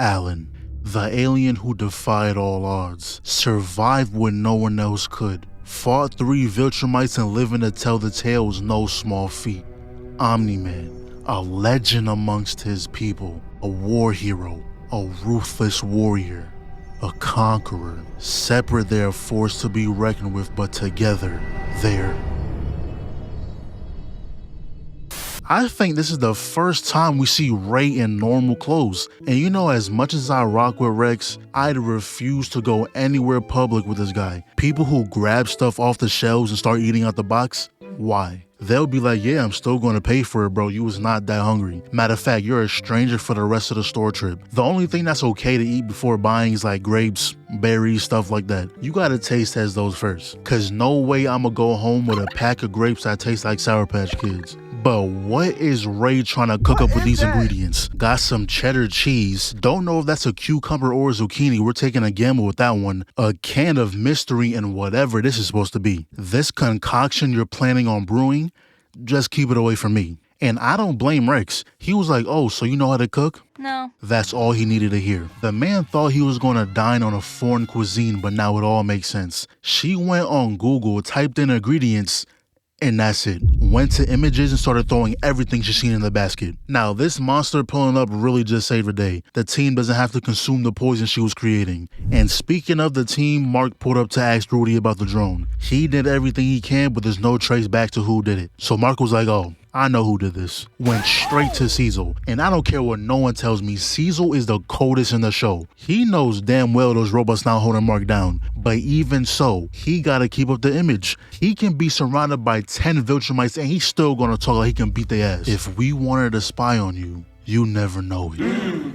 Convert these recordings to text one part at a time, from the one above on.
Alan, the alien who defied all odds, survived when no one else could, fought 3 Viltumites and living to tell the tale was no small feat. Omni-Man, a legend amongst his people, a war hero, a ruthless warrior, a conqueror. Separate they are forced to be reckoned with, but together, they're... I think this is the first time we see Ray in normal clothes. And you know, as much as I rock with Rex, I'd refuse to go anywhere public with this guy. People who grab stuff off the shelves and start eating out the box, why? They'll be like, yeah, I'm still going to pay for it, bro. You was not that hungry. Matter of fact, you're a stranger for the rest of the store trip. The only thing that's okay to eat before buying is like grapes, berries, stuff like that. You gotta taste test those first. Cause no way I'ma go home with a pack of grapes that taste like Sour Patch Kids. But what is Ray trying to cook up with these ingredients? Got some cheddar cheese. Don't know if that's a cucumber or a zucchini. We're taking a gamble with that one. A can of mystery and whatever this is supposed to be. This concoction you're planning on brewing, just keep it away from me. And I don't blame Rex. He was like, oh, so you know how to cook? No. That's all he needed to hear. The man thought he was going to dine on a foreign cuisine, but now it all makes sense. She went on Google, typed in ingredients, and that's it. Went to images and started throwing everything she's seen in the basket. Now, this monster pulling up really just saved the day. The team doesn't have to consume the poison she was creating. And speaking of the team, Mark pulled up to ask Rudy about the drone. He did everything he can, but there's no trace back to who did it. So Mark was like, oh, I know who did this. Went straight to Cecil. And I don't care what no one tells me, Cecil is the coldest in the show. He knows damn well those robots not holding Mark down. But even so, he gotta keep up the image. He can be surrounded by 10 Viltrumites and he's still gonna talk like he can beat their ass. If we wanted to spy on you, you never know it.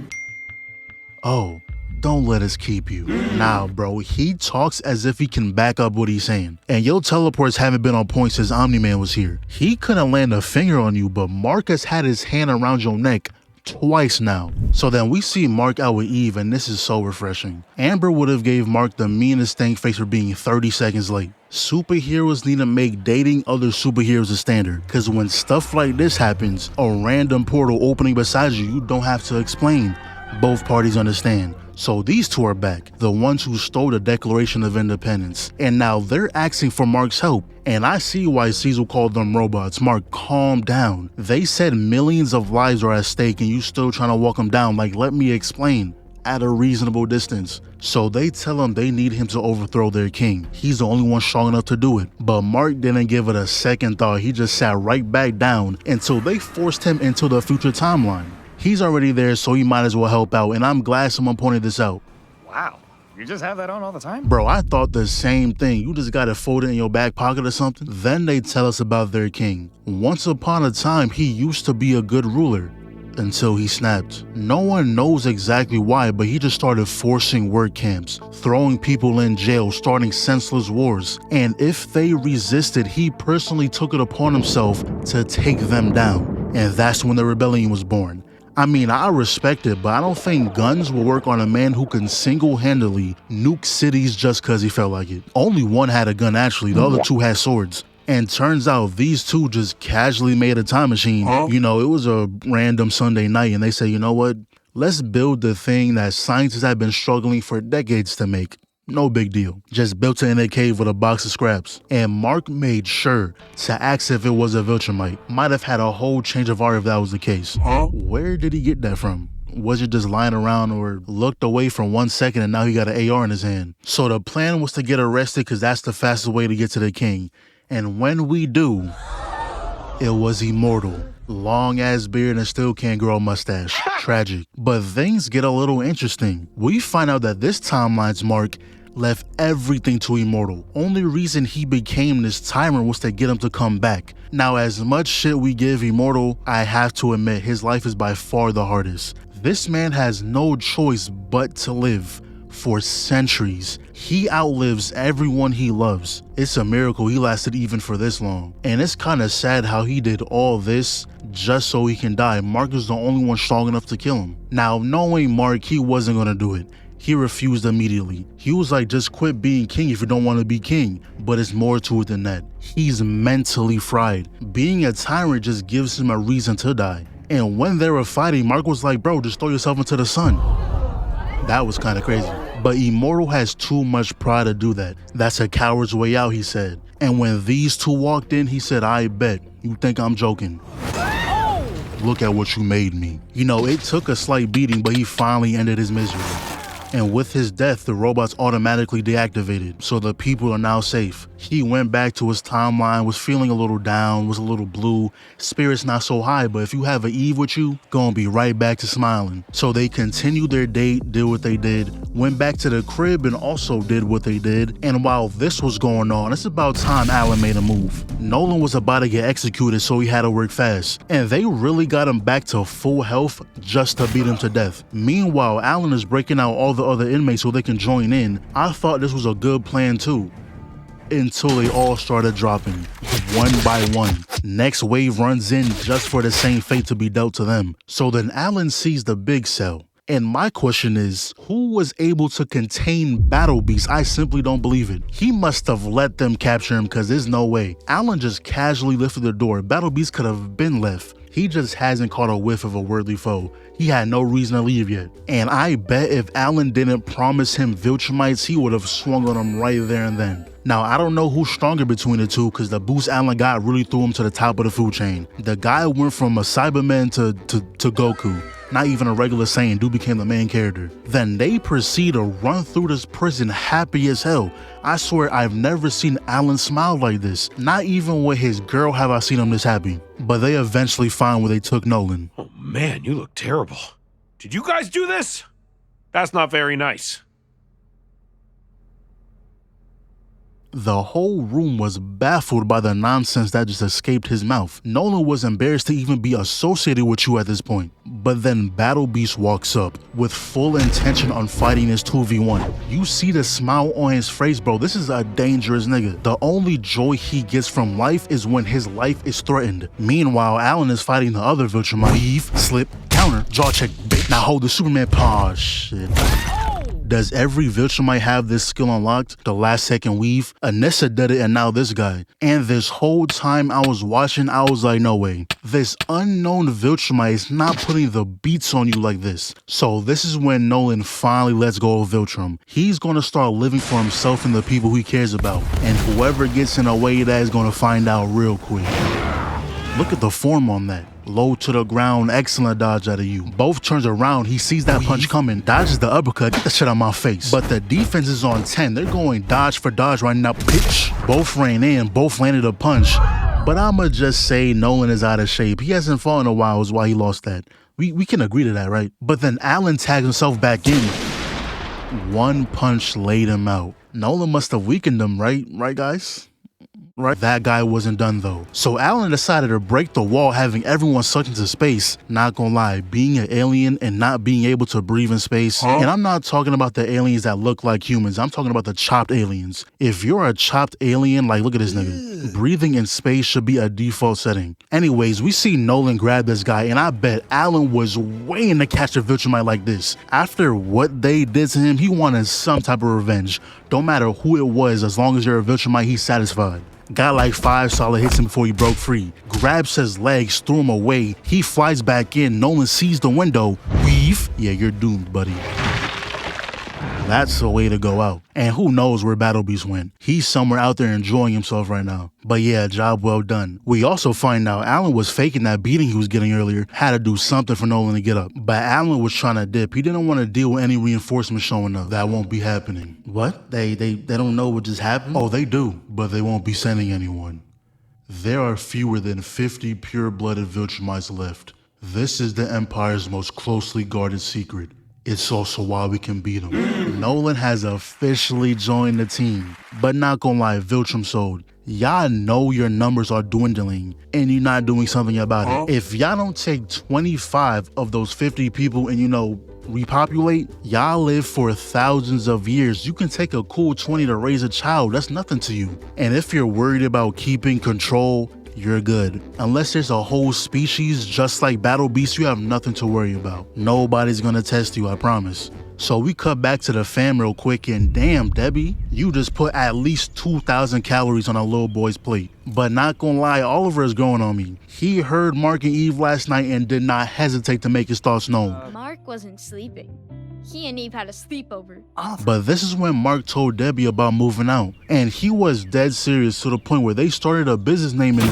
Oh, don't let us keep you. Nah, bro, he talks as if he can back up what he's saying. And your teleports haven't been on point since Omni-Man was here. He couldn't land a finger on you, but Mark has had his hand around your neck twice now. So then we see Mark out with Eve, and this is so refreshing. Amber would have gave Mark the meanest stank face for being 30 seconds late. Superheroes need to make dating other superheroes a standard, because when stuff like this happens, a random portal opening beside you, you don't have to explain. Both parties understand. So these two are back, the ones who stole the Declaration of Independence, and now they're asking for Mark's help. And I see why Cecil called them robots. Mark, calm down. They said millions of lives are at stake and you still trying to walk them down. Like, let me explain. At a reasonable distance. So they tell him they need him to overthrow their king. He's the only one strong enough to do it. But Mark didn't give it a second thought. He just sat right back down until they forced him into the future timeline. He's already there, so he might as well help out, and I'm glad someone pointed this out. Wow, you just have that on all the time? Bro, I thought the same thing. You just got it folded in your back pocket or something? Then they tell us about their king. Once upon a time, he used to be a good ruler. Until he snapped. No one knows exactly why, but he just started forcing work camps, throwing people in jail, starting senseless wars. And if they resisted, he personally took it upon himself to take them down. And that's when the rebellion was born. I mean, I respect it, but I don't think guns will work on a man who can single-handedly nuke cities just cause he felt like it. Only one had a gun actually, the other two had swords. And turns out these two just casually made a time machine. You know, it was a random Sunday night and they say, you know what? Let's build the thing that scientists have been struggling for decades to make. No big deal. Just built it in a cave with a box of scraps. And Mark made sure to ask if it was a Viltumite. Might have had a whole change of heart if that was the case. Where did he get that from? Was it just lying around or looked away for 1 second and now he got an AR in his hand? So the plan was to get arrested because that's the fastest way to get to the king. And when we do, it was immortal. Long ass beard and still can't grow a mustache. Tragic. But things get a little interesting. We find out that this timeline's Mark left everything to Immortal. Only reason he became this tyrant was to get him to come back. Now, as much shit we give Immortal, I have to admit his life is by far the hardest. This man has no choice but to live. For centuries, he outlives everyone he loves. It's a miracle he lasted even for this long. And it's kind of sad how he did all this just so he can die. Mark is the only one strong enough to kill him. Now, knowing Mark, he wasn't gonna do it. He refused immediately. He was like, just quit being king if you don't want to be king. But it's more to it than that. He's mentally fried. Being a tyrant just gives him a reason to die. And when they were fighting, Mark was like, bro, just throw yourself into the sun. That was kind of crazy. But Immortal has too much pride to do that. That's a coward's way out, he said. And when these two walked in, he said, I bet. You think I'm joking? Look at what you made me. You know, it took a slight beating, but he finally ended his misery. And with his death, the robots automatically deactivated, so the people are now safe. He went back to his timeline, was feeling a little down, was a little blue, spirits not so high, but if you have an Eve with you, gonna be right back to smiling. So they continued their date, did what they did, went back to the crib and also did what they did. And while this was going on, it's about time Alan made a move. Nolan was about to get executed, so he had to work fast. And they really got him back to full health just to beat him to death. Meanwhile, Alan is breaking out all the other inmates so they can join in. I thought this was a good plan too. Until they all started dropping, one by one. Next wave runs in just for the same fate to be dealt to them. So then Alan sees the big cell. And my question is, who was able to contain Battle Beast? I simply don't believe it. He must have let them capture him because there's no way. Alan just casually lifted the door. Battle Beast could have been left. He just hasn't caught a whiff of a worthy foe. He had no reason to leave yet. And I bet if Alan didn't promise him Viltumites, he would have swung on him right there and then. Now, I don't know who's stronger between the two because the boost Alan got really threw him to the top of the food chain. The guy went from a Cyberman to Goku. Not even a regular Saiyan, dude became the main character. Then they proceed to run through this prison happy as hell. I swear I've never seen Alan smile like this. Not even with his girl have I seen him this happy. But they eventually find where they took Nolan. Oh man, you look terrible. Did you guys do this? That's not very nice. The whole room was baffled by the nonsense that just escaped his mouth. Nolan was embarrassed to even be associated with you at this point. But then Battle Beast walks up with full intention on fighting his 2v1. You see the smile on his face, bro. This is a dangerous nigga. The only joy he gets from life is when his life is threatened. Meanwhile, Alan is fighting the other Viltumite. Weave, slip, counter, jaw check, bitch. Now hold the Superman paw. Shit. Does every Viltumite have this skill unlocked? The last second weave? Anissa did it and now this guy. And this whole time I was watching, I was like, no way. This unknown Viltumite is not putting the beats on you like this. So this is when Nolan finally lets go of Viltrum. He's gonna start living for himself and the people he cares about. And whoever gets in the way of that is gonna find out real quick. Look at the form on that. Low to the ground, excellent dodge out of you. Both turns around, he sees that punch coming, dodges the uppercut, get the shit out of my face. But the defense is on 10, they're going dodge for dodge right now, pitch. Both ran in, both landed a punch. But I'ma just say Nolan is out of shape. He hasn't fought in a while, is why he lost that. We can agree to that, right? But then Alan tags himself back in. One punch laid him out. Nolan must have weakened him, right? Right, guys? Right? That guy wasn't done though. So Alan decided to break the wall, having everyone sucked into space. Not gonna lie, being an alien and not being able to breathe in space, and I'm not talking about the aliens that look like humans, I'm talking about the chopped aliens. If you're a chopped alien, like look at this nigga. Breathing in space should be a default setting. Anyways, we see Nolan grab this guy, and I bet Alan was waiting to catch a Viltumite like this. After what they did to him, he wanted some type of revenge. Don't matter who it was, as long as you're a Viltumite, he's satisfied. Got like 5 solid hits him before he broke free. Grabs his legs, threw him away. He flies back in. Nolan sees the window. Weave. Yeah, you're doomed, buddy. That's the way to go out. And who knows where Battle Beast went. He's somewhere out there enjoying himself right now. But yeah, job well done. We also find out Alan was faking that beating he was getting earlier. Had to do something for Nolan to get up. But Alan was trying to dip. He didn't want to deal with any reinforcements showing up. That won't be happening. What? They don't know what just happened? Oh, they do, but they won't be sending anyone. There are fewer than 50 pure-blooded Viltrumites left. This is the Empire's most closely guarded secret. It's also why we can beat him. Nolan has officially joined the team. But not gonna lie, Viltrum sold. Y'all know your numbers are dwindling and you're not doing something about it. If y'all don't take 25 of those 50 people and, repopulate, y'all live for thousands of years. You can take a cool 20 to raise a child. That's nothing to you. And if you're worried about keeping control, you're good. Unless there's a whole species just like Battle Beast, you have nothing to worry about. Nobody's gonna test you, I promise. So we cut back to the fam real quick, and damn, Debbie, you just put at least 2,000 calories on a little boy's plate. But not gonna lie, Oliver is growing on me. He heard Mark and Eve last night and did not hesitate to make his thoughts known. Mark wasn't sleeping. He and Eve had a sleepover. But this is when Mark told Debbie about moving out, and he was dead serious to the point where they started a business name in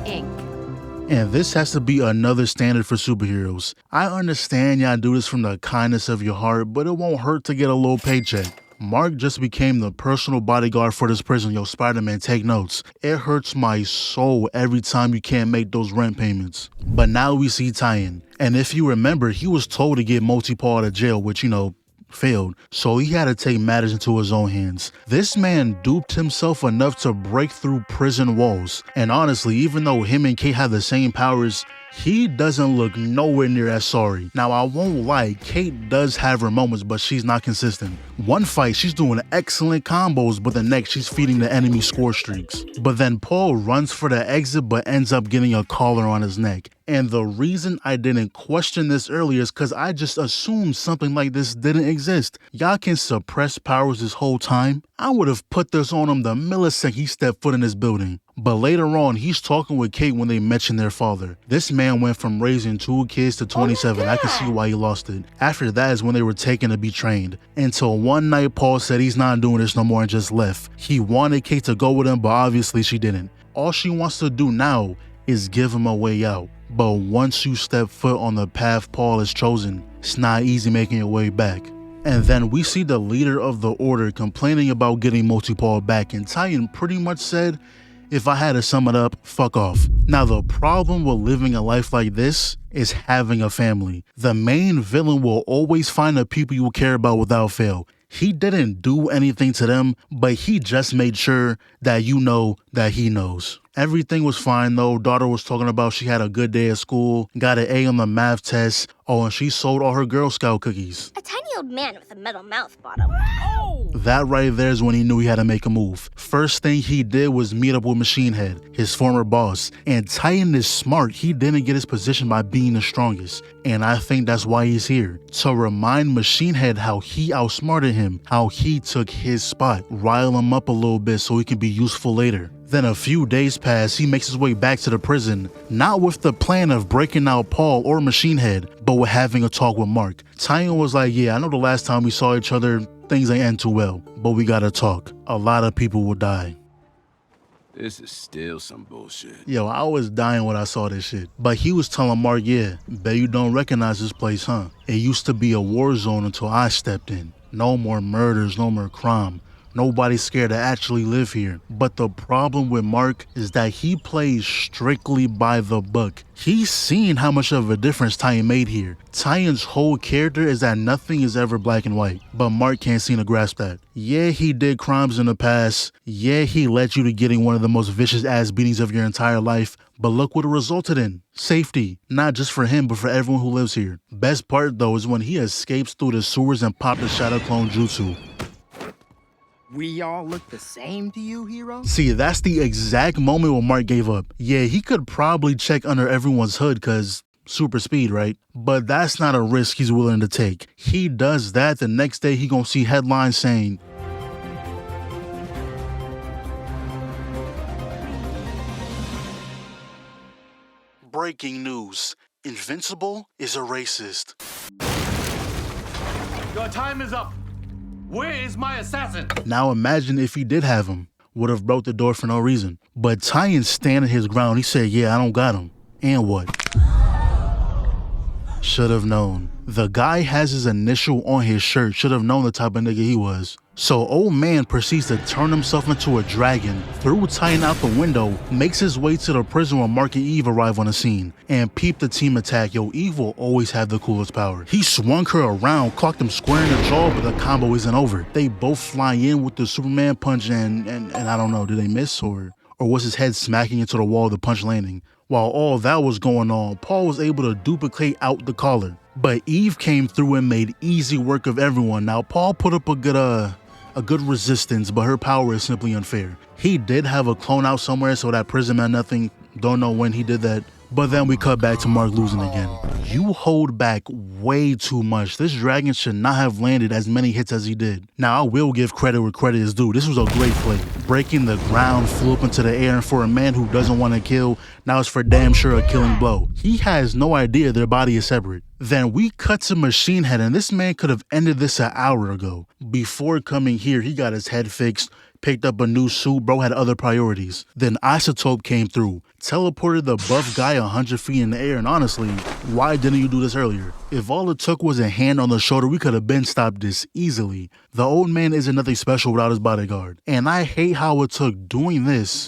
Inc. And this has to be another standard for superheroes. I understand y'all do this from the kindness of your heart, but it won't hurt to get a little paycheck. Mark just became the personal bodyguard for this prison. Yo, Spider-Man, take notes. It hurts my soul every time you can't make those rent payments. But now we see Tyan. And if you remember, he was told to get Multi-Paw out of jail, which, failed. So he had to take matters into his own hands. This man duped himself enough to break through prison walls. And honestly, even though him and Kate have the same powers, he doesn't look nowhere near as sorry. Now, I won't lie, Kate does have her moments, but she's not consistent. One fight, she's doing excellent combos, but the next, she's feeding the enemy score streaks. But then Paul runs for the exit, but ends up getting a collar on his neck. And the reason I didn't question this earlier is because I just assumed something like this didn't exist. Y'all can suppress powers this whole time. I would have put this on him the millisecond he stepped foot in this building. But later on, he's talking with Kate when they mention their father. This man went from raising 2 kids to 27. I can see why he lost it. After that is when they were taken to be trained. Until one night, Paul said he's not doing this no more and just left. He wanted Kate to go with him, but obviously she didn't. All she wants to do now is give him a way out. But once you step foot on the path Paul has chosen, it's not easy making your way back. And then we see the leader of the order complaining about getting Multi-Paw back, and Tyan pretty much said, if I had to sum it up, fuck off. Now, the problem with living a life like this is having a family. The main villain will always find the people you care about without fail. He didn't do anything to them, but he just made sure that you know that he knows. Everything was fine though. Daughter was talking about she had a good day at school, got an A on the math test. Oh, and she sold all her Girl Scout cookies. A tiny old man with a metal mouth bottom. Oh! That right there is when he knew he had to make a move. First thing he did was meet up with Machine Head, his former boss. And Tyan is smart. He didn't get his position by being the strongest. And I think that's why he's here. To remind Machine Head how he outsmarted him, how he took his spot, rile him up a little bit so he can be useful later. Then a few days pass, he makes his way back to the prison, not with the plan of breaking out Paul or Machine Head, but with having a talk with Mark. Tyan was like, yeah, I know the last time we saw each other, things ain't end too well, but we gotta talk. A lot of people will die. This is still some bullshit. Yo, I was dying when I saw this shit. But he was telling Mark, yeah, bet you don't recognize this place, huh? It used to be a war zone until I stepped in. No more murders, no more crime. Nobody's scared to actually live here. But the problem with Mark is that he plays strictly by the book. He's seen how much of a difference Tyan made here. Tyan's whole character is that nothing is ever black and white, but Mark can't seem to grasp that. Yeah, he did crimes in the past. Yeah, he led you to getting one of the most vicious ass beatings of your entire life. But look what it resulted in. Safety. Not just for him, but for everyone who lives here. Best part though is when he escapes through the sewers and popped the Shadow Clone Jutsu. We all look the same to you, hero? See, that's the exact moment when Mark gave up. Yeah, he could probably check under everyone's hood cause super speed, right? But that's not a risk he's willing to take. He does that, the next day he gonna see headlines saying, breaking news, Invincible is a racist. Your time is up. Where is my assassin? Now imagine if he did have him. Would have broke the door for no reason. But Tyan standing his ground. He said, yeah, I don't got him. And what? Should have known. The guy has his initial on his shirt. Should have known the type of nigga he was. So old man proceeds to turn himself into a dragon, threw Tyan out the window, makes his way to the prison where Mark and Eve arrive on the scene, and peep the team attack. Yo, Eve will always have the coolest power. He swung her around, clocked him square in the jaw, but the combo isn't over. They both fly in with the Superman punch and I don't know, did they miss or was his head smacking into the wall, the punch landing? While all that was going on, Paul was able to duplicate out the collar. But Eve came through and made easy work of everyone. Now Paul put up a good resistance, but her power is simply unfair. He did have a clone out somewhere, so that prison meant nothing. Don't know when he did that. But then we cut back to Mark losing again. You hold back way too much. This dragon should not have landed as many hits as he did. Now, I will give credit where credit is due. This was a great play. Breaking the ground, flew up into the air, and for a man who doesn't want to kill, now it's for damn sure a killing blow. He has no idea their body is separate. Then we cut to Machine Head, and this man could have ended this an hour ago. Before coming here, he got his head fixed, picked up a new suit, bro had other priorities. Then Isotope came through, teleported the buff guy 100 feet in the air, and honestly, why didn't you do this earlier? If all it took was a hand on the shoulder, we could have been stopped this easily. The old man isn't nothing special without his bodyguard. And I hate how it took doing this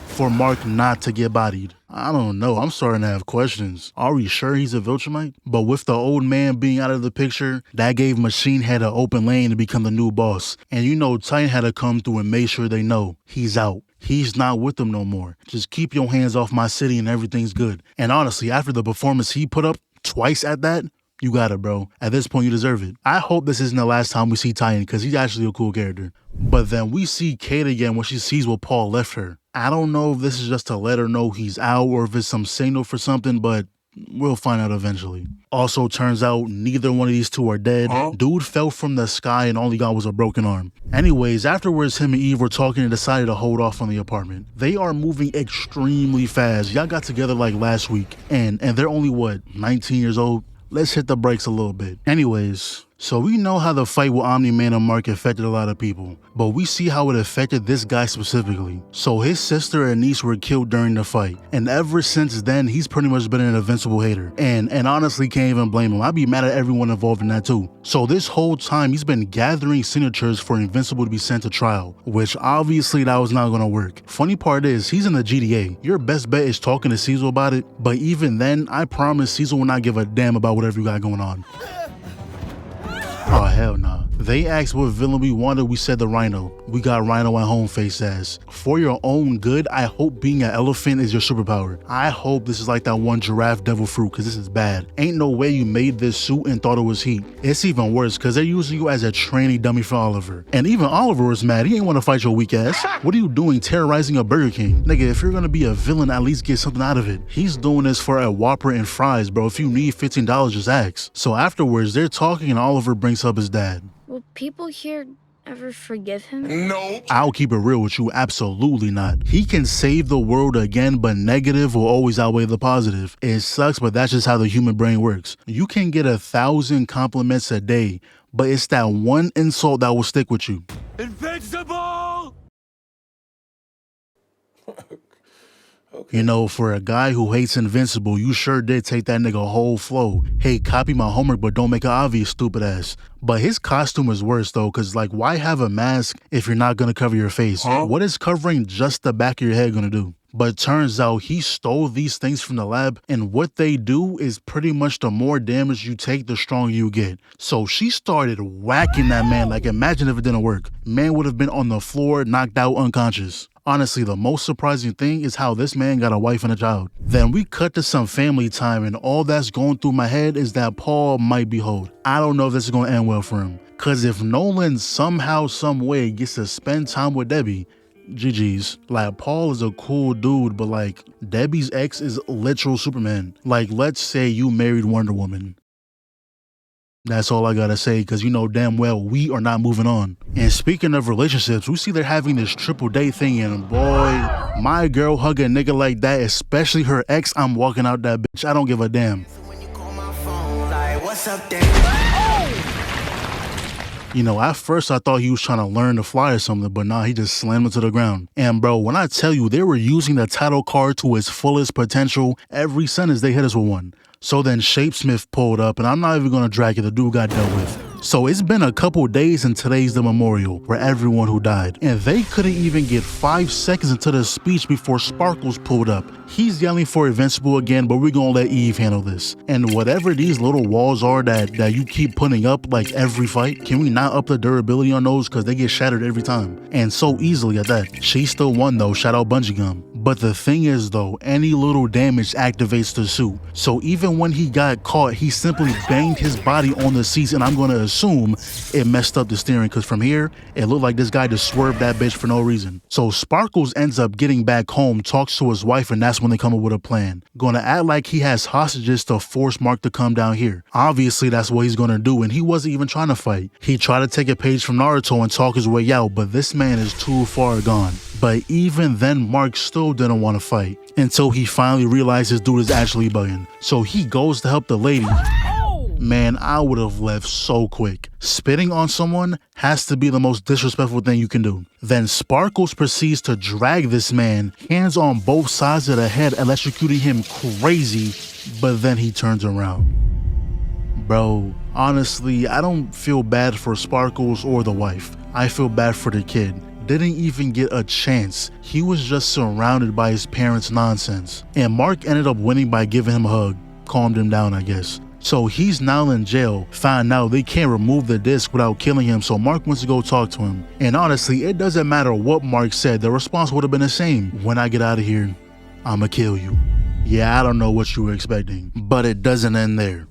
for Mark not to get bodied. I don't know, I'm starting to have questions. Are we sure he's a Viltumite? But with the old man being out of the picture, that gave Machine Head an open lane to become the new boss. And you know Titan had to come through and make sure they know he's out. He's not with them no more. Just keep your hands off my city and everything's good. And honestly, after the performance he put up twice at that, you got it, bro. At this point, you deserve it. I hope this isn't the last time we see Titan, because he's actually a cool character. But then we see Kate again when she sees what Paul left her. I don't know if this is just to let her know he's out or if it's some signal for something, but we'll find out eventually. Also, turns out neither one of these two are dead. Dude fell from the sky and all he got was a broken arm. Anyways, afterwards, him and Eve were talking and decided to hold off on the apartment. They are moving extremely fast. Y'all got together like last week, and they're only, what, 19 years old? Let's hit the brakes a little bit. Anyways, so we know how the fight with Omni-Man and Mark affected a lot of people, but we see how it affected this guy specifically. So his sister and niece were killed during the fight, and ever since then, he's pretty much been an Invincible hater. And honestly, can't even blame him. I'd be mad at everyone involved in that too. So this whole time, he's been gathering signatures for Invincible to be sent to trial, which obviously that was not gonna work. Funny part is, he's in the GDA. Your best bet is talking to Cecil about it, but even then, I promise Cecil will not give a damn about whatever you got going on. Oh, hell nah. They asked what villain we wanted, we said the Rhino. We got Rhino at home, face ass. For your own good, I hope being an elephant is your superpower. I hope this is like that one giraffe devil fruit, cause this is bad. Ain't no way you made this suit and thought it was heat. It's even worse, cause they're using you as a training dummy for Oliver. And even Oliver was mad, he ain't wanna fight your weak ass. What are you doing terrorizing a Burger King? Nigga, if you're gonna be a villain, at least get something out of it. He's doing this for a Whopper and fries, bro. If you need $15, just ask. So afterwards, they're talking and Oliver brings up his dad. Will people here ever forgive him? No. I'll keep it real with you, absolutely not. He can save the world again, but negative will always outweigh the positive. It sucks, but that's just how the human brain works. You can get 1,000 compliments a day, but it's that one insult that will stick with you. Invincible! You know, for a guy who hates Invincible, you sure did take that nigga whole flow. Hey, copy my homework, but don't make it obvious, stupid ass. But his costume is worse though, cause like, why have a mask if you're not gonna cover your face? What is covering just the back of your head gonna do? But turns out he stole these things from the lab, and what they do is pretty much the more damage you take, the stronger you get. So she started whacking that man, like imagine if it didn't work. Man would have been on the floor, knocked out, unconscious. Honestly, the most surprising thing is how this man got a wife and a child. Then we cut to some family time, and all that's going through my head is that Paul might be hold. I don't know if this is gonna end well for him. Cause if Nolan somehow, some way gets to spend time with Debbie, GG's. Like, Paul is a cool dude, but like, Debbie's ex is literal Superman. Like, let's say you married Wonder Woman. That's all I gotta say, because you know damn well we are not moving on. And speaking of relationships, we see they're having this triple date thing, and boy, my girl hug a nigga like that, especially her ex, I'm walking out that bitch. I don't give a damn. You know, at first I thought he was trying to learn to fly or something, but nah, he just slammed into the ground. And bro, when I tell you they were using the title card to its fullest potential every sentence, they hit us with one. So then Shapesmith pulled up, and I'm not even gonna drag it, the dude got dealt with. So it's been a couple days and today's the memorial for everyone who died. And they couldn't even get 5 seconds into the speech before Sparkles pulled up. He's yelling for Invincible again, but we're gonna let Eve handle this. And whatever these little walls are that you keep putting up like every fight, can we not up the durability on those, because they get shattered every time. And so easily at that. She still won though, shout out Bungee Gum. But the thing is though, any little damage activates the suit. So even when he got caught, he simply banged his body on the seats, and I'm gonna assume it messed up the steering, because from here, it looked like this guy just swerved that bitch for no reason. So Sparkles ends up getting back home, talks to his wife, and that's when they come up with a plan. Gonna act like he has hostages to force Mark to come down here. Obviously that's what he's gonna do, and he wasn't even trying to fight. He tried to take a page from Naruto and talk his way out, but this man is too far gone. But even then, Mark still didn't want to fight until he finally realized this dude is actually bugging. So he goes to help the lady. Man, I would have left so quick. Spitting on someone has to be the most disrespectful thing you can do. Then Sparkles proceeds to drag this man, hands on both sides of the head, electrocuting him crazy, but then he turns around. Bro, honestly, I don't feel bad for Sparkles or the wife. I feel bad for the kid. Didn't even get a chance. He was just surrounded by his parents' nonsense. And Mark ended up winning by giving him a hug. Calmed him down, I guess. So he's now in jail. Find out they can't remove the disc without killing him, so Mark wants to go talk to him. And honestly, it doesn't matter what Mark said, the response would have been the same. When I get out of here, I'ma kill you. Yeah, I don't know what you were expecting, but it doesn't end there.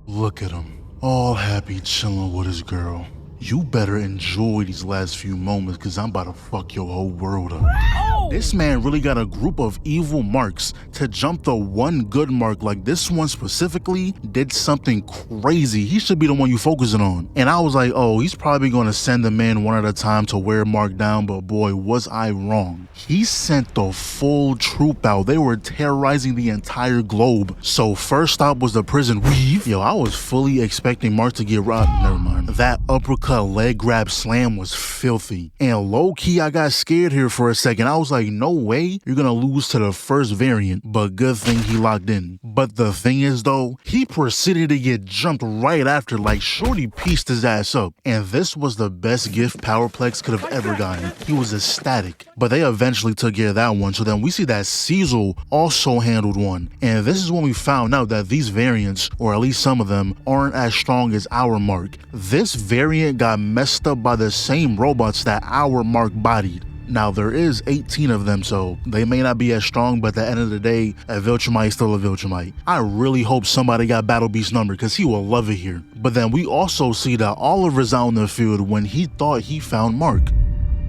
Look at him, all happy chilling with his girl. You better enjoy these last few moments, because I'm about to fuck your whole world up. This man really got a group of evil marks to jump the one good mark. Like this one specifically did something crazy. He should be the one you focusing on. And I was like, oh, he's probably going to send the man one at a time to wear Mark down, but boy, was I wrong. He sent the full troop out. They were terrorizing the entire globe. So first stop was the prison weave. Yo, I was fully expecting Mark to get robbed. Never mind. That uppercut leg grab slam was filthy. And low key, I got scared here for a second. I was like, no way you're gonna lose to the first variant, but good thing he locked in. But the thing is though, he proceeded to get jumped right after, like shorty pieced his ass up. And this was the best gift Powerplex could have ever gotten. He was ecstatic. But they eventually took care of that one. So then we see that Cecil also handled one. And this is when we found out that these variants, or at least some of them, aren't as strong as our Mark. This variant got messed up by the same robots that our Mark bodied. Now, there is 18 of them, so they may not be as strong, but at the end of the day, a Viltumite is still a Viltumite. I really hope somebody got Battle Beast's number, because he will love it here. But then we also see that Oliver's out in the field when he thought he found Mark.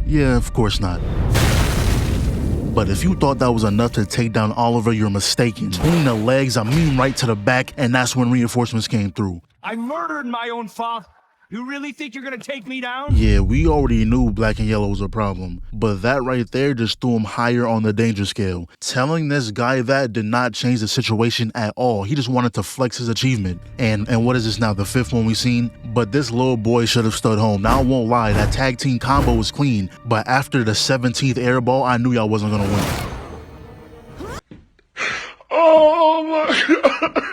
Yeah, of course not. But if you thought that was enough to take down Oliver, you're mistaken. Between the legs, I mean right to the back, and that's when reinforcements came through. I murdered my own father. You really think you're gonna take me down? Yeah, we already knew black and yellow was a problem, but that right there just threw him higher on the danger scale. Telling this guy that did not change the situation at all. He just wanted to flex his achievement. And what is this now, the 5th one we've seen? But this little boy should have stood home. Now I won't lie, that tag team combo was clean, but after the 17th airball, I knew y'all wasn't gonna win. Oh my god!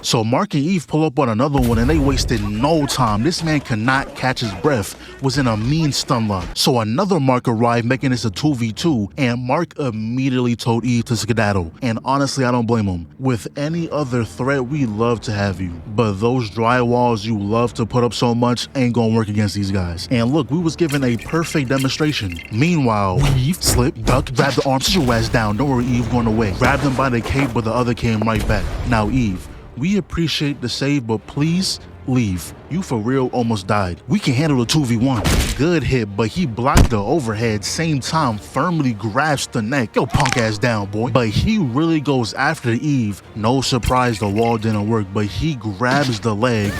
So Mark and Eve pull up on another one, and they wasted no time. This man could not catch his breath, was in a mean stun lock. So another Mark arrived, making this a 2v2, and Mark immediately told Eve to skedaddle. And honestly, I don't blame him. With any other threat, we love to have you, but those drywalls you love to put up so much ain't gonna work against these guys. And look, we was given a perfect demonstration. Meanwhile, Eve, slip, duck, grab the arm, sit your ass down. Don't worry, Eve going away. Grabbed him by the cape, but the other came right back. Now, Eve, we appreciate the save, but please leave. You for real almost died. We can handle the 2v1. Good hit, but he blocked the overhead, same time firmly grabs the neck. Yo, punk ass down, boy. But he really goes after Eve. No surprise the wall didn't work, but he grabs the leg.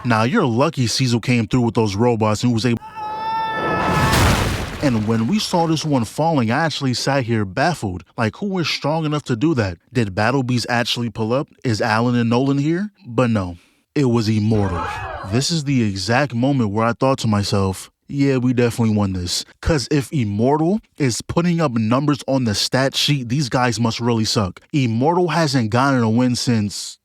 Now, you're lucky Cecil came through with those robots and was able. And when we saw this one falling, I actually sat here baffled. Like, who is strong enough to do that? Did Battle Beast actually pull up? Is Alan and Nolan here? But no, it was Immortal. This is the exact moment where I thought to myself, yeah, we definitely won this. Cause if Immortal is putting up numbers on the stat sheet, these guys must really suck. Immortal hasn't gotten a win since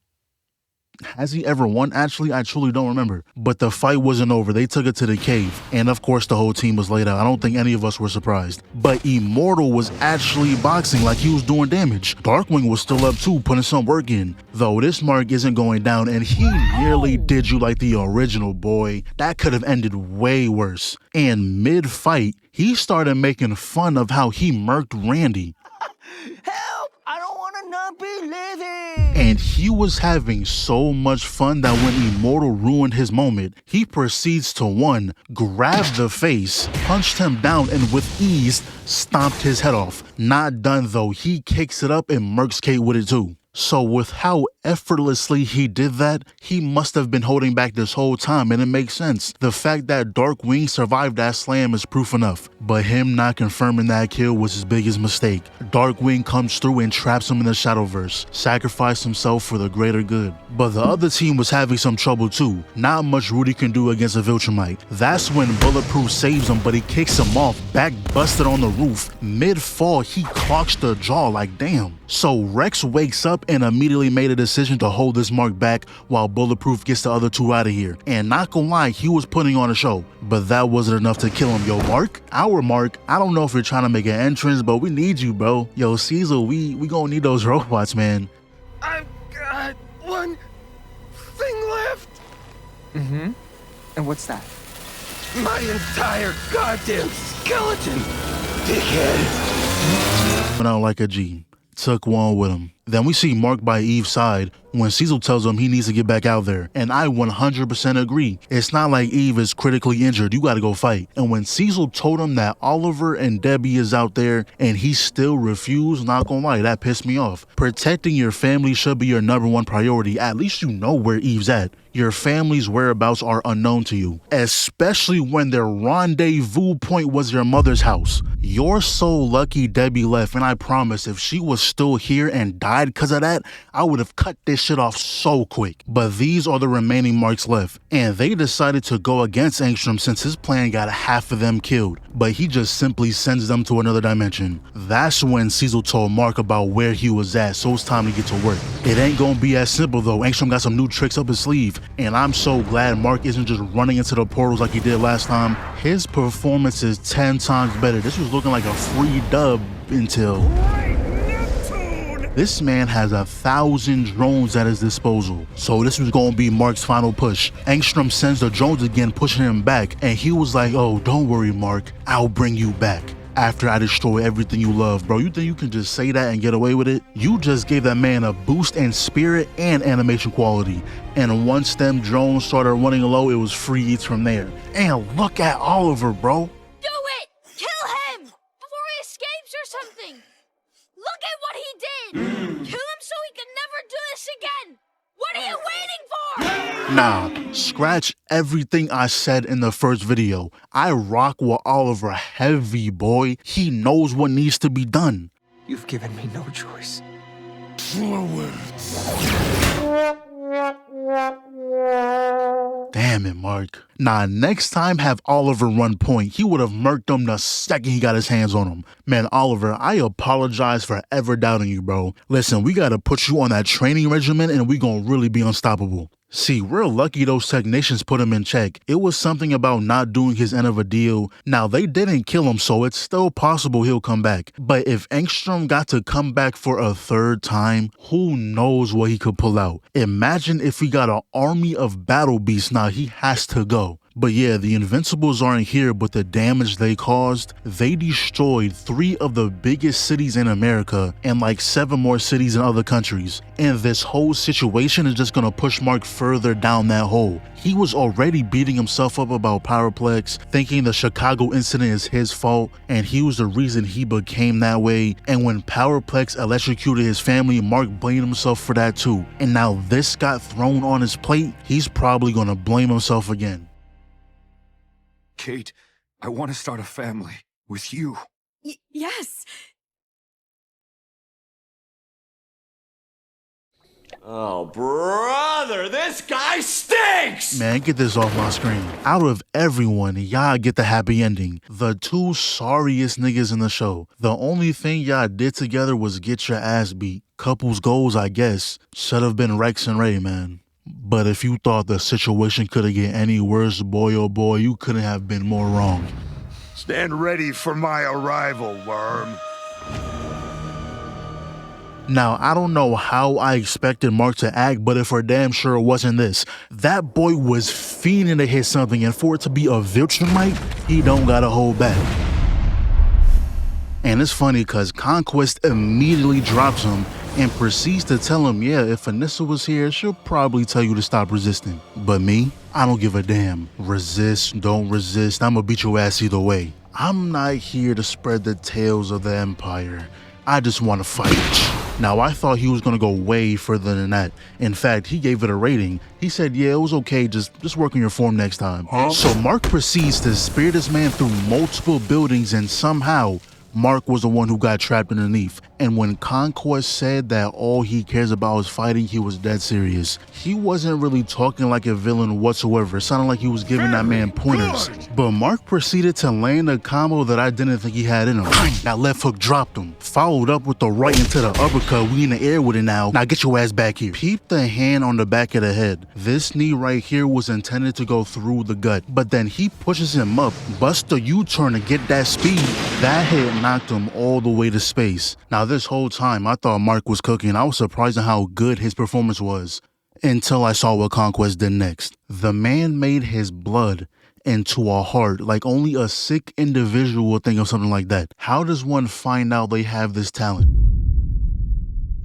Has he ever won? Actually, I truly don't remember. But the fight wasn't over. They took it to the cave. And of course, the whole team was laid out. I don't think any of us were surprised. But Immortal was actually boxing like he was doing damage. Darkwing was still up too, putting some work in. Though this mark isn't going down, and he nearly did you like the original, boy. That could have ended way worse. And mid-fight, he started making fun of how he murked Randy. Help! I don't want to not be living! And he was having so much fun that when Immortal ruined his moment, he proceeds to 1, grab the face, punched him down, and with ease, stomped his head off. Not done though, he kicks it up and murks Kate with it too. So with how effortlessly he did that, he must have been holding back this whole time, and it makes sense. The fact that Darkwing survived that slam is proof enough, but him not confirming that kill was his biggest mistake. Darkwing comes through and traps him in the Shadowverse, sacrificed himself for the greater good. But the other team was having some trouble too. Not much Rudy can do against a Viltumite. That's when Bulletproof saves him, but he kicks him off, back busted on the roof. Mid-fall, he clocks the jaw like damn. So Rex wakes up and immediately made a decision to hold this mark back while Bulletproof gets the other two out of here. And not gonna lie, he was putting on a show, but that wasn't enough to kill him. Yo, Mark, our Mark, I don't know if you're trying to make an entrance, but we need you, bro. Yo, Caesar, we gonna need those robots, man. I've got one thing left. Mm-hmm. And what's that? My entire goddamn skeleton, dickhead. Went out like a G. Took one with him. Then we see Mark by Eve's side when Cecil tells him he needs to get back out there. And I 100% agree. It's not like Eve is critically injured. You gotta go fight. And when Cecil told him that Oliver and Debbie is out there and he still refused, not gonna lie, that pissed me off. Protecting your family should be your #1 priority. At least you know where Eve's at. Your family's whereabouts are unknown to you, especially when their rendezvous point was your mother's house. You're so lucky Debbie left, and I promise if she was still here and died because of that, I would have cut this shit off so quick. But these are the remaining marks left, and they decided to go against Angstrom since his plan got half of them killed, but he just simply sends them to another dimension. That's when Cecil told Mark about where he was at, so it's time to get to work. It ain't gonna be as simple though. Angstrom got some new tricks up his sleeve, and I'm so glad Mark isn't just running into the portals like he did last time. His performance is 10 times better. This was looking like a free dub until... This man has 1,000 drones at his disposal, so this was gonna be Mark's final push. Angstrom sends the drones again, pushing him back, and he was like, oh, don't worry, Mark, I'll bring you back after I destroy everything you love. Bro, you think you can just say that and get away with it? You just gave that man a boost in spirit and animation quality, and once them drones started running low, it was free eats from there. And look at Oliver, bro. Do it! Kill him! Before he escapes or something! Look at what he did! Kill him so he can never do this again! What are you waiting for? Nah, scratch everything I said in the first video. I rock with Oliver heavy, boy. He knows what needs to be done. You've given me no choice. Damn it, Mark. Nah, next time have Oliver run point. He would have murked him the second he got his hands on him. Man, Oliver, I apologize for ever doubting you, bro. Listen, we gotta put you on that training regimen and we gonna really be unstoppable. See, we're lucky those technicians put him in check. It was something about not doing his end of a deal. Now, they didn't kill him, so it's still possible he'll come back. But if Angstrom got to come back for a third time, who knows what he could pull out. Imagine if he got an army of battle beasts. Now, he has to go. But yeah, the Invincibles aren't here, but the damage they caused, they destroyed 3 of the biggest cities in America and like 7 more cities in other countries. And this whole situation is just gonna push Mark further down that hole. He was already beating himself up about Powerplex, thinking the Chicago incident is his fault, and he was the reason he became that way. And when Powerplex electrocuted his family, Mark blamed himself for that too. And now this got thrown on his plate, he's probably gonna blame himself again. Kate, I want to start a family with you. Yes. Oh, brother, this guy stinks! Man, get this off my screen. Out of everyone, y'all get the happy ending. The 2 sorriest niggas in the show. The only thing y'all did together was get your ass beat. Couples goals, I guess. Should have been Rex and Ray, man. But if you thought the situation could have get any worse, boy oh boy, you couldn't have been more wrong. Stand ready for my arrival, worm. Now, I don't know how I expected Mark to act, but it for damn sure wasn't this. That boy was fiending to hit something, and for it to be a Viltumite, he don't gotta hold back. And it's funny because Conquest immediately drops him and proceeds to tell him, yeah, if Anissa was here, she'll probably tell you to stop resisting. But me, I don't give a damn. Resist, don't resist, I'ma beat your ass either way. I'm not here to spread the tales of the Empire. I just want to fight. Now, I thought he was going to go way further than that. In fact, he gave it a rating. He said, yeah, it was okay, just work on your form next time. So Mark proceeds to spear this man through multiple buildings, and somehow Mark was the one who got trapped underneath. And when Conquest said that all he cares about is fighting, he was dead serious. He wasn't really talking like a villain whatsoever. It sounded like he was giving that man pointers. But Mark proceeded to land a combo that I didn't think he had in him. That left hook dropped him. Followed up with the right into the uppercut. We in the air with it now. Now get your ass back here. Peep the hand on the back of the head. This knee right here was intended to go through the gut. But then he pushes him up, busts a U-turn to get that speed. That hit knocked him all the way to space. Now this whole time I thought Mark was cooking. I was surprised at how good his performance was until I saw what Conquest did next. The man made his blood into a heart like only a sick individual would think of something like that. How does one find out they have this talent?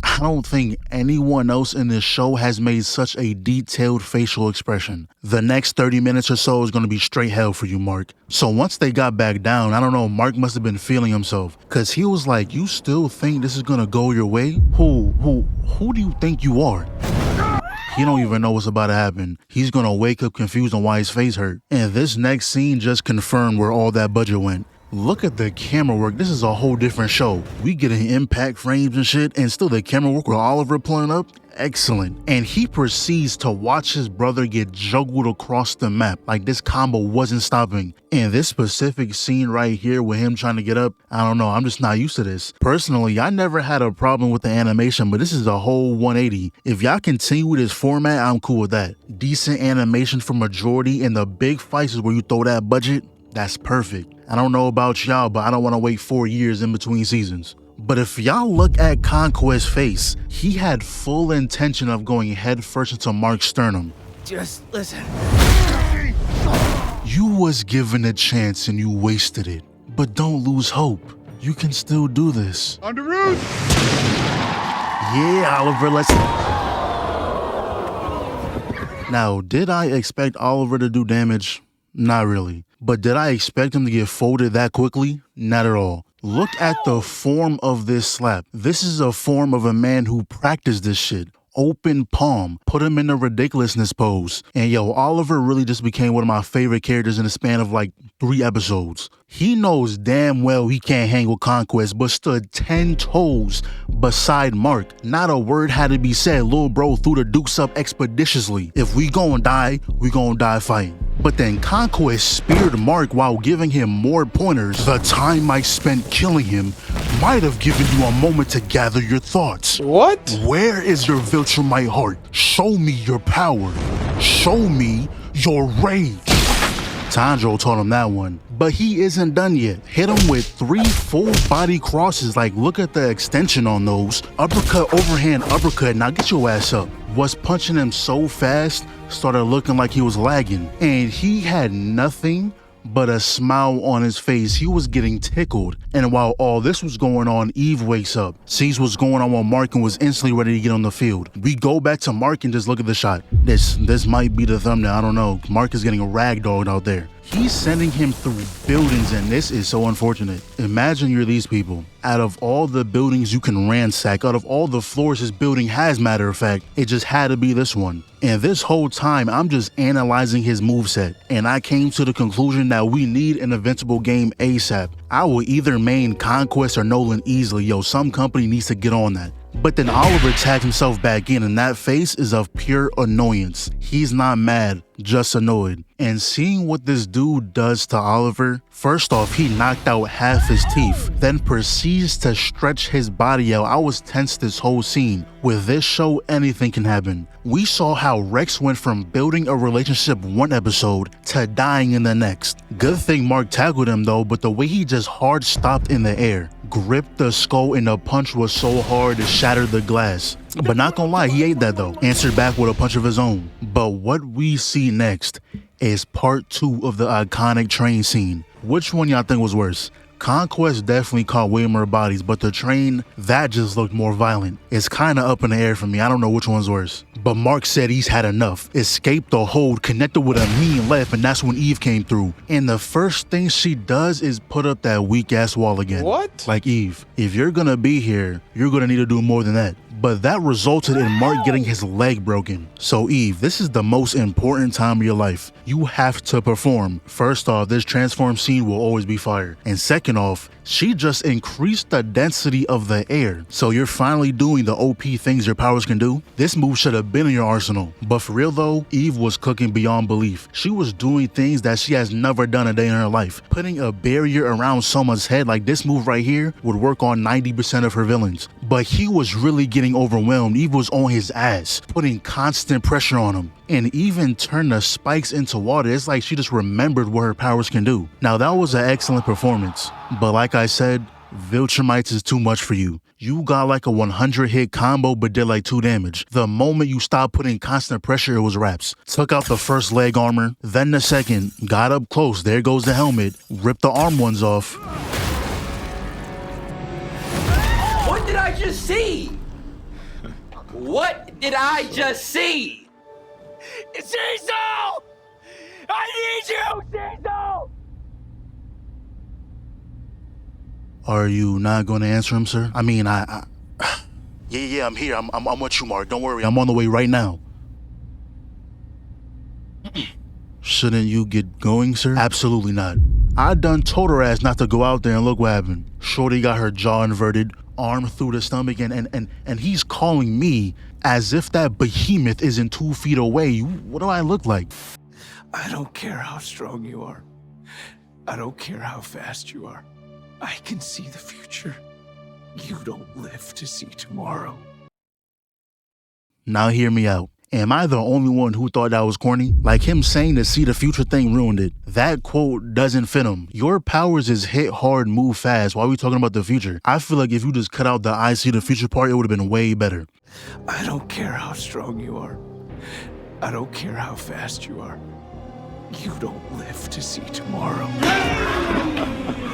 I don't think anyone else in this show has made such a detailed facial expression. The next 30 minutes or so is going to be straight hell for you, Mark. So once they got back down, I don't know, Mark must have been feeling himself. Cause he was like, you still think this is going to go your way? Who do you think you are? He don't even know what's about to happen. He's going to wake up confused on why his face hurt. And this next scene just confirmed where all that budget went. Look at the camera work. This is a whole different show. We getting impact frames and shit, and still the camera work with Oliver pulling up. Excellent. And he proceeds to watch his brother get juggled across the map. Like this combo wasn't stopping. And this specific scene right here with him trying to get up, I don't know, I'm just not used to this. Personally, I never had a problem with the animation, but this is a whole 180. If y'all continue with this format, I'm cool with that. Decent animation for majority, and the big fights is where you throw that budget. That's perfect. I don't know about y'all, but I don't want to wait 4 years in between seasons. But if y'all look at Conquest's face, he had full intention of going headfirst into Mark's sternum. Just listen. You was given a chance and you wasted it. But don't lose hope. You can still do this. On the route! Yeah, Oliver, let's... Now, did I expect Oliver to do damage? Not really. But did I expect him to get folded that quickly? Not at all. Look at the form of this slap. This is a form of a man who practiced this shit. Open palm, put him in a ridiculousness pose. And yo, Oliver really just became one of my favorite characters in the span of like 3 episodes. He knows damn well he can't hang with Conquest, but stood 10 toes beside Mark. Not a word had to be said. Lil bro threw the dukes up expeditiously. If we gon' die, we gon' die fighting. But then Conquest speared Mark while giving him more pointers. The time I spent killing him might have given you a moment to gather your thoughts. What? Where is your Viltumite heart? Show me your power. Show me your rage. Tanjiro taught him that one. But he isn't done yet. Hit him with 3 full body crosses. Like, look at the extension on those. Uppercut, overhand, uppercut. Now get your ass up. Was punching him so fast, started looking like he was lagging. And he had nothing but a smile on his face. He was getting tickled. And while all this was going on, Eve wakes up, sees what's going on with Mark, and was instantly ready to get on the field. We go back to Mark and just look at the shot. This might be the thumbnail, I don't know. Mark is getting ragdolled out there. He's sending him through buildings, and this is so unfortunate. Imagine you're these people. Out of all the buildings you can ransack, out of all the floors this building has, matter of fact, it just had to be this one. And this whole time, I'm just analyzing his moveset, and I came to the conclusion that we need an Invincible game ASAP. I will either main Conquest or Nolan easily. Yo, some company needs to get on that. But then Oliver tags himself back in, and that face is of pure annoyance. He's not mad. just annoyed. And seeing what this dude does to Oliver, first off, he knocked out half his teeth, then proceeds to stretch his body out. I was tense this whole scene. With this show, anything can happen. We saw how Rex went from building a relationship one episode to dying in the next. Good thing Mark tackled him though, but the way he just hard stopped in the air, gripped the skull, and the punch was so hard it shattered the glass. But not gonna lie, he ate that though. Answered back with a punch of his own. But what we see next is part 2 of the iconic train scene. Which one y'all think was worse? Conquest definitely caught way more bodies, but the train, that just looked more violent. It's kinda up in the air for me. I don't know which one's worse. But Mark said he's had enough. Escaped the hold, connected with a mean left, and that's when Eve came through. And the first thing she does is put up that weak ass wall again. What? Like, Eve, if you're gonna be here, you're gonna need to do more than that. But that resulted in Mark getting his leg broken. So Eve, this is the most important time of your life. You have to perform. First off, this transform scene will always be fire. And second off, she just increased the density of the air. So you're finally doing the OP things your powers can do. This move should have been in your arsenal. But for real though, Eve was cooking beyond belief. She was doing things that she has never done a day in her life. Putting a barrier around someone's head like this move right here would work on 90% of her villains. But he was really getting overwhelmed. Eve was on his ass, putting constant pressure on him, and even turned the spikes into water. It's like she just remembered what her powers can do. Now that was an excellent performance, but like I said, Viltumites is too much for you. You got like a 100 hit combo but did like 2 damage. The moment you stopped putting constant pressure, it was wraps. Took out the first leg armor, then the second, got up close, there goes the helmet, ripped the arm ones off. What did I just see? What did I just see? Cecil! I need you, Cecil! Are you not going to answer him, sir? I mean, yeah, I'm here. I'm with you, Mark. Don't worry, I'm on the way right now. Shouldn't you get going, sir? Absolutely not. I done told her ass not to go out there, and look what happened. Shorty got her jaw inverted, arm through the stomach, and he's calling me as if that behemoth isn't 2 feet away. What do I look like? I don't care how strong you are. I don't care how fast you are. I can see the future. You don't live to see tomorrow. Now hear me out. Am I the only one who thought that was corny? Like him saying the see the future thing ruined it. That quote doesn't fit him. Your powers is hit hard, move fast. Why are we talking about the future? I feel like if you just cut out the I see the future part, it would have been way better. I don't care how strong you are. I don't care how fast you are. You don't live to see tomorrow.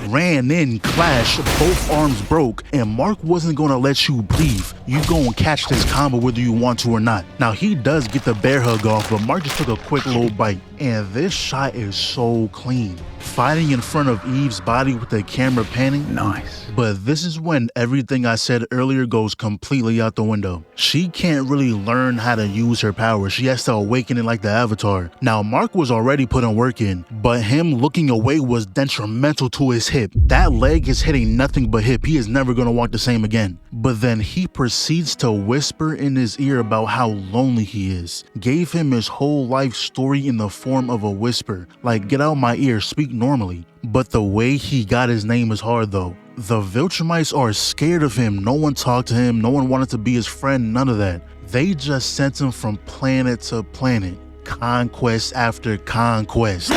Ran in, clashed, both arms broke, and Mark wasn't gonna let you breathe. You gonna catch this combo whether you want to or not. Now he does get the bear hug off, but Mark just took a quick little bite. And this shot is so clean. Fighting in front of Eve's body with the camera panning. Nice. But this is when everything I said earlier goes completely out the window. She can't really learn how to use her power. She has to awaken it like the Avatar. Now Mark was already putting work in, but him looking away was detrimental to his hip. That leg is hitting nothing but hip. He is never gonna walk the same again. But then he proceeds to whisper in his ear about how lonely he is. Gave him his whole life story in the form of a whisper. Like, get out my ear, speak normally. But the way he got his name is hard though. The Viltumites are scared of him. No one talked to him. No one wanted to be his friend. None of that. They just sent him from planet to planet. Conquest after conquest.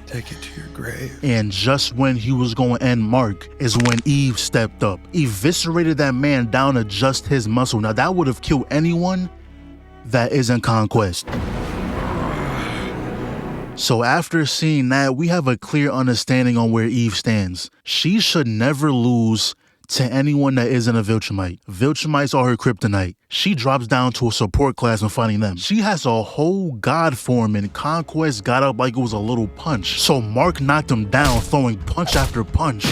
Take it to your grave. And just when he was going to end Mark is when Eve stepped up. Eviscerated that man down to just his muscle. Now that would have killed anyone that isn't Conquest. So after seeing that, we have a clear understanding on where Eve stands. She should never lose to anyone that isn't a Viltumite. Viltumites are her kryptonite. She drops down to a support class when fighting them. She has a whole god form, and Conquest got up like it was a little punch. So Mark knocked him down, throwing punch after punch.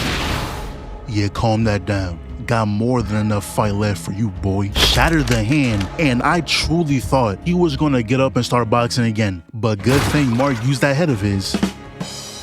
Yeah, calm that down. Got more than enough fight left for you, boy. Shattered the hand, and I truly thought he was gonna get up and start boxing again. But good thing Mark used that head of his.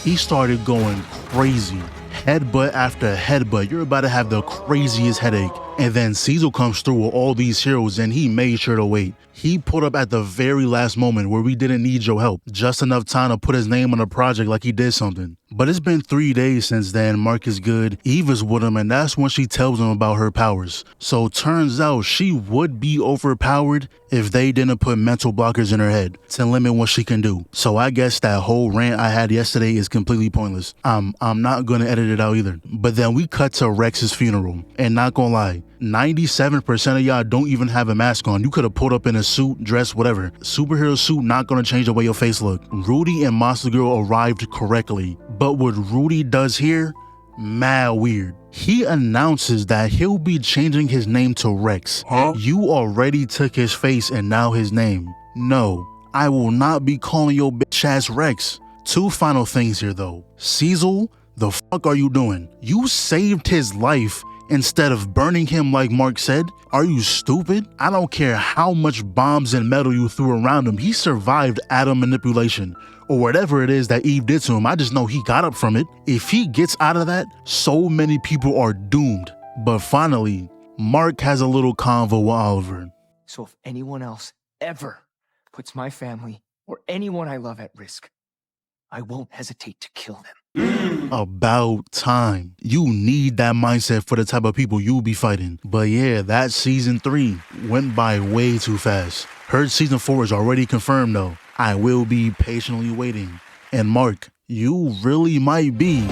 He started going crazy. headbutt after headbutt. You're about to have the craziest headache. And then Cecil comes through with all these heroes and he made sure to wait. He pulled up at the very last moment where we didn't need your help. Just enough time to put his name on the project like he did something. But it's been 3 days since then. Mark is good. Eve is with him and that's when she tells him about her powers. So turns out she would be overpowered if they didn't put mental blockers in her head to limit what she can do. So I guess that whole rant I had yesterday is completely pointless. I'm not gonna edit it out either. But then we cut to Rex's funeral. And not gonna lie, 97% of y'all don't even have a mask on. You could have pulled up in a suit, dress, whatever. Superhero suit not gonna change the way your face look. Rudy and Monster Girl arrived correctly. But what Rudy does here, mad weird. He announces that he'll be changing his name to Rex. Huh? You already took his face and now his name. No, I will not be calling your bitch ass Rex. 2 final things here though. Cecil, the fuck are you doing? You saved his life instead of burning him like Mark said. Are you stupid? I don't care how much bombs and metal you threw around him. He survived atom manipulation or whatever it is that Eve did to him. I just know he got up from it. If he gets out of that, so many people are doomed. But finally, Mark has a little convo with Oliver. So if anyone else ever puts my family or anyone I love at risk, I won't hesitate to kill them. About time. You need that mindset for the type of people you'll be fighting. But yeah, that season 3 went by way too fast. Heard season 4 is already confirmed though. I will be patiently waiting. And Mark, you really might be